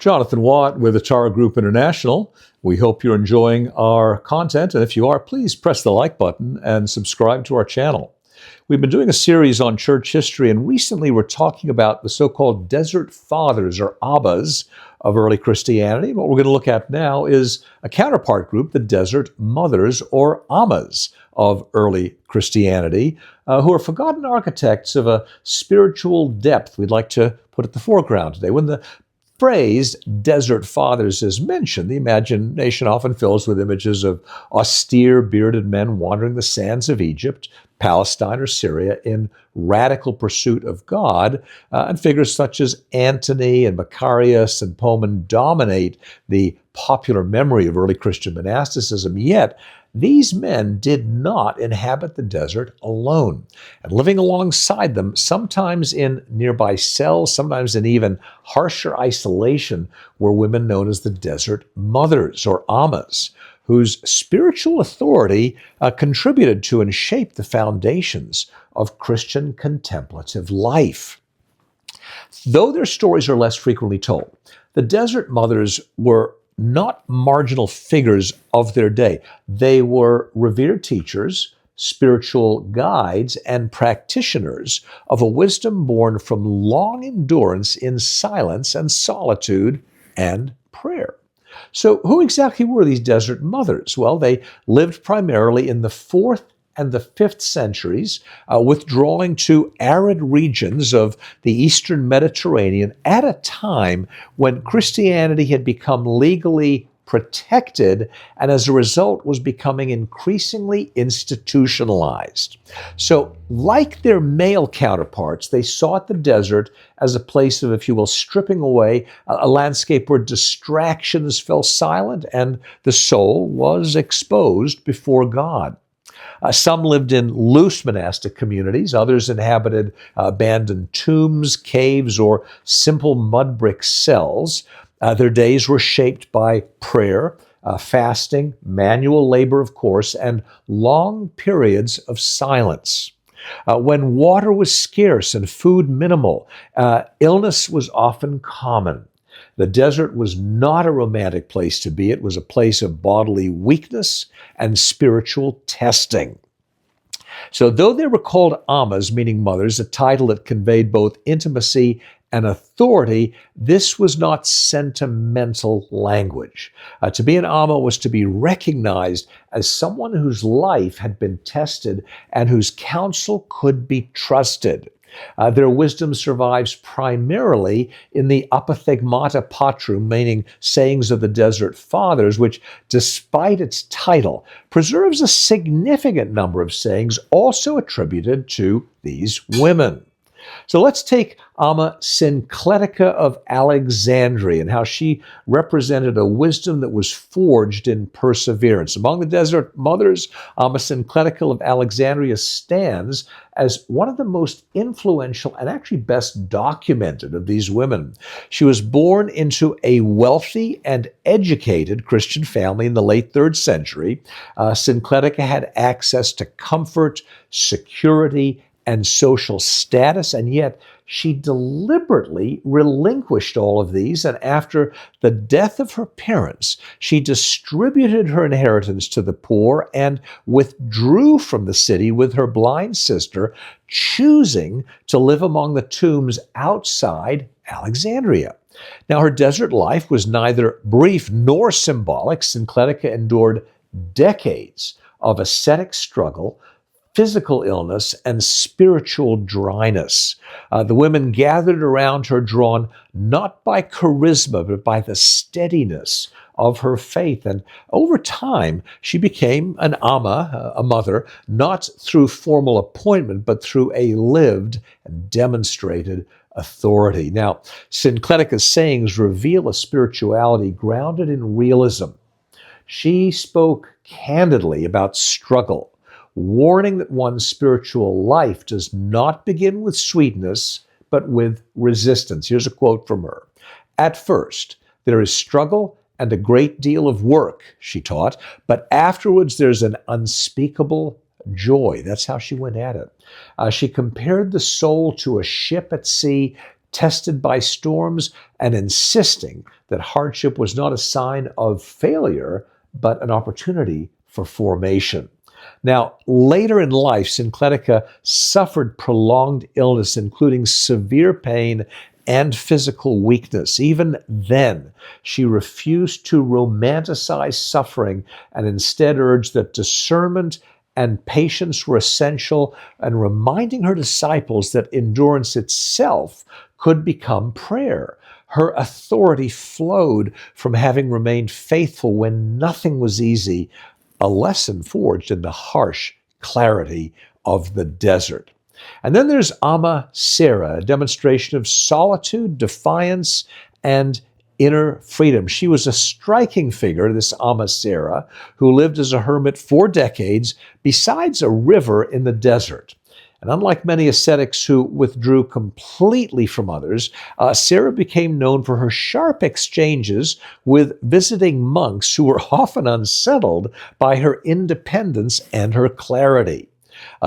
Jonathan Watt with Atara Group International. We hope you're enjoying our content, and if you are, please press the like button and subscribe to our channel. We've been doing a series on church history, and recently we're talking about the so-called Desert Fathers, or Ammas, of early Christianity. What we're going to look at now is a counterpart group, the Desert Mothers, or Ammas, of early Christianity, who are forgotten architects of a spiritual depth we'd like to put at the foreground today. When the phrase Desert Fathers is mentioned, the imagination often fills with images of austere, bearded men wandering the sands of Egypt, Palestine, or Syria in radical pursuit of God, and figures such as Antony and Macarius and Poemen dominate the popular memory of early Christian monasticism. Yet, these men did not inhabit the desert alone, and living alongside them, sometimes in nearby cells, sometimes in even harsher isolation, were women known as the Desert Mothers, or Ammas, whose spiritual authority contributed to and shaped the foundations of Christian contemplative life. Though their stories are less frequently told, the Desert Mothers were not marginal figures of their day. They were revered teachers, spiritual guides, and practitioners of a wisdom born from long endurance in silence and solitude and prayer. So who exactly were these Desert Mothers? Well, they lived primarily in the 4th and the 5th centuries, withdrawing to arid regions of the Eastern Mediterranean at a time when Christianity had become legally protected and as a result was becoming increasingly institutionalized. So, like their male counterparts, they sought the desert as a place of, if you will, stripping away, a landscape where distractions fell silent and the soul was exposed before God. Some lived in loose monastic communities. Others inhabited abandoned tombs, caves, or simple mud brick cells. Their days were shaped by prayer, fasting, manual labor, of course, and long periods of silence. When water was scarce and food minimal, illness was often common. The desert was not a romantic place to be. It was a place of bodily weakness and spiritual testing. So though they were called Ammas, meaning mothers, a title that conveyed both intimacy and authority, this was not sentimental language. To be an Amma was to be recognized as someone whose life had been tested and whose counsel could be trusted. Their wisdom survives primarily in the apothegmata patrum, meaning sayings of the Desert Fathers, which, despite its title, preserves a significant number of sayings also attributed to these women. So let's take Amma Sinclitica of Alexandria and how she represented a wisdom that was forged in perseverance. Among the Desert Mothers, Amma Sinclitica of Alexandria stands as one of the most influential and actually best documented of these women. She was born into a wealthy and educated Christian family in the late 3rd century. Sinclitica had access to comfort, security, and social status, and yet she deliberately relinquished all of these, and after the death of her parents, she distributed her inheritance to the poor and withdrew from the city with her blind sister, choosing to live among the tombs outside Alexandria. Now, her desert life was neither brief nor symbolic. Sinclitica endured decades of ascetic struggle, physical illness, and spiritual dryness. The women gathered around her, drawn not by charisma, but by the steadiness of her faith. And over time, she became an Amma, a mother, not through formal appointment, but through a lived and demonstrated authority. Now, Sinclitica's sayings reveal a spirituality grounded in realism. She spoke candidly about struggle, warning that one's spiritual life does not begin with sweetness, but with resistance. Here's a quote from her. "At first, there is struggle and a great deal of work," she taught, "but afterwards there's an unspeakable joy." That's how she went at it. She compared the soul to a ship at sea, tested by storms, and insisting that hardship was not a sign of failure, but an opportunity for formation. Now, later in life, Sinclitica suffered prolonged illness, including severe pain and physical weakness. Even then, she refused to romanticize suffering and instead urged that discernment and patience were essential, and reminding her disciples that endurance itself could become prayer. Her authority flowed from having remained faithful when nothing was easy, a lesson forged in the harsh clarity of the desert. And then there's Amma Sarah, a demonstration of solitude, defiance, and inner freedom. She was a striking figure, this Amma Sarah, who lived as a hermit for decades besides a river in the desert. And unlike many ascetics who withdrew completely from others, Sarah became known for her sharp exchanges with visiting monks who were often unsettled by her independence and her clarity.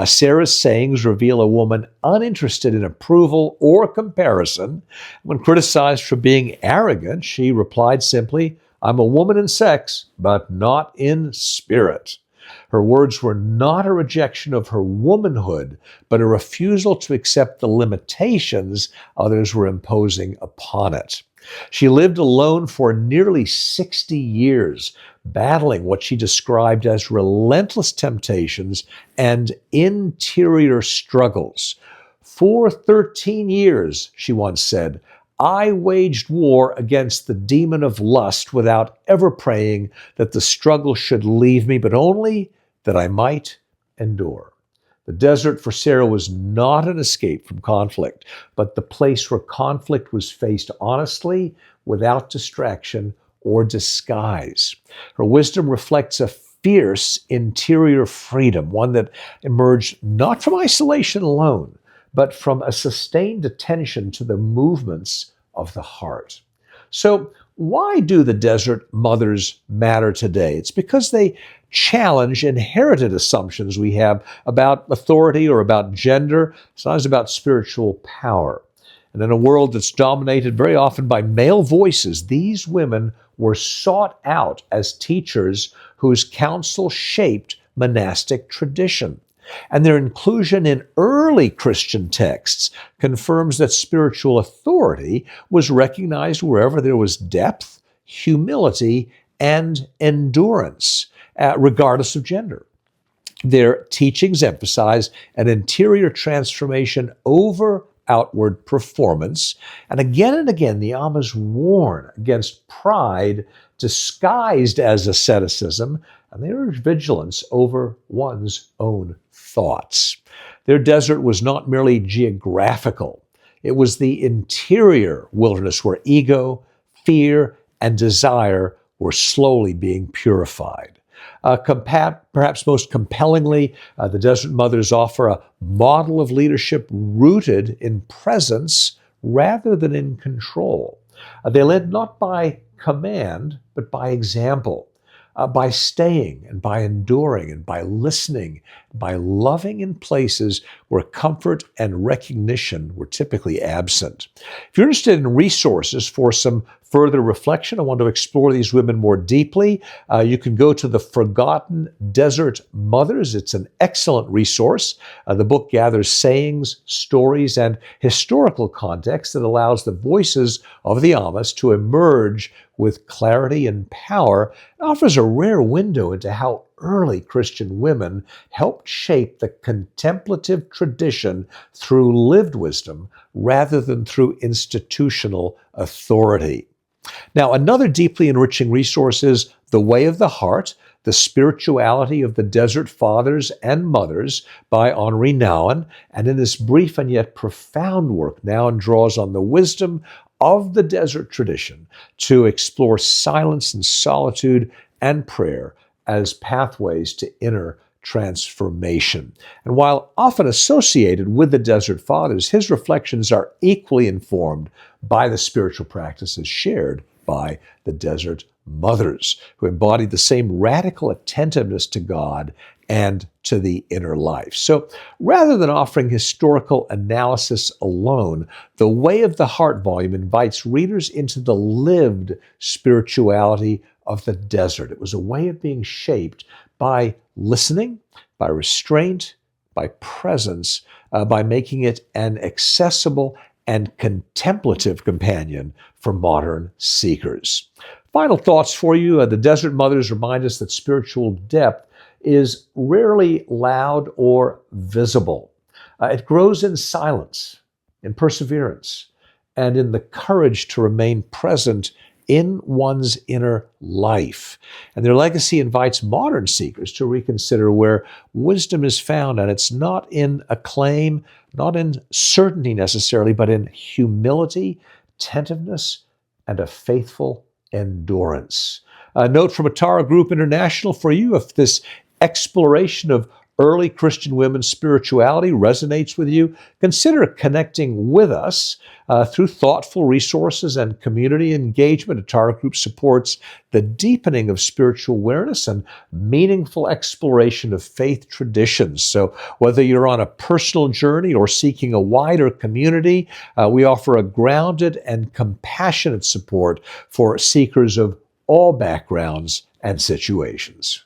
Sarah's sayings reveal a woman uninterested in approval or comparison. When criticized for being arrogant, she replied simply, "I'm a woman in sex, but not in spirit." Her words were not a rejection of her womanhood, but a refusal to accept the limitations others were imposing upon it. She lived alone for nearly 60 years, battling what she described as relentless temptations and interior struggles. "For 13 years," she once said, "I waged war against the demon of lust without ever praying that the struggle should leave me, but only that I might endure." The desert for Sarah was not an escape from conflict, but the place where conflict was faced honestly, without distraction or disguise. Her wisdom reflects a fierce interior freedom, one that emerged not from isolation alone, but from a sustained attention to the movements of the heart. So, why do the desert mothers matter today? It's because they challenge inherited assumptions we have about authority or about gender. It's not about spiritual power. And in a world that's dominated very often by male voices, these women were sought out as teachers whose counsel shaped monastic tradition. And their inclusion in early Christian texts confirms that spiritual authority was recognized wherever there was depth, humility, and endurance, regardless of gender. Their teachings emphasize an interior transformation over outward performance. And again, the Ammas warn against pride disguised as asceticism, and they urge vigilance over one's own thoughts. Their desert was not merely geographical. It was the interior wilderness where ego, fear, and desire were slowly being purified. Perhaps most compellingly, the Desert Mothers offer a model of leadership rooted in presence rather than in control. They led not by command, but by example, by staying and by enduring and by listening, by loving in places where comfort and recognition were typically absent. If you're interested in resources for some further reflection, I want to explore these women more deeply, you can go to the Forgotten Desert Mothers. It's an excellent resource. The book gathers sayings, stories, and historical context that allows the voices of the Ammas to emerge with clarity and power. It offers a rare window into how early Christian women helped shape the contemplative tradition through lived wisdom rather than through institutional authority. Now, another deeply enriching resource is The Way of the Heart, The Spirituality of the Desert Fathers and Mothers by Henri Nouwen. And in this brief and yet profound work, Nouwen draws on the wisdom of the desert tradition to explore silence and solitude and prayer as pathways to inner transformation. And while often associated with the Desert Fathers, his reflections are equally informed by the spiritual practices shared by the Desert Mothers, who embodied the same radical attentiveness to God and to the inner life. So rather than offering historical analysis alone, the Way of the Heart volume invites readers into the lived spirituality of the desert. It was a way of being shaped by listening, by restraint, by presence, by making it an accessible and contemplative companion for modern seekers. Final thoughts for you. The Desert Mothers remind us that spiritual depth is rarely loud or visible. It grows in silence, in perseverance, and in the courage to remain present in one's inner life. And their legacy invites modern seekers to reconsider where wisdom is found, and it's not in acclaim, not in certainty necessarily, but in humility, attentiveness, and a faithful endurance. A note from Atara Group International for you: if this exploration of early Christian women's spirituality resonates with you, consider connecting with us through thoughtful resources and community engagement. Atara Group supports the deepening of spiritual awareness and meaningful exploration of faith traditions. So whether you're on a personal journey or seeking a wider community, we offer a grounded and compassionate support for seekers of all backgrounds and situations.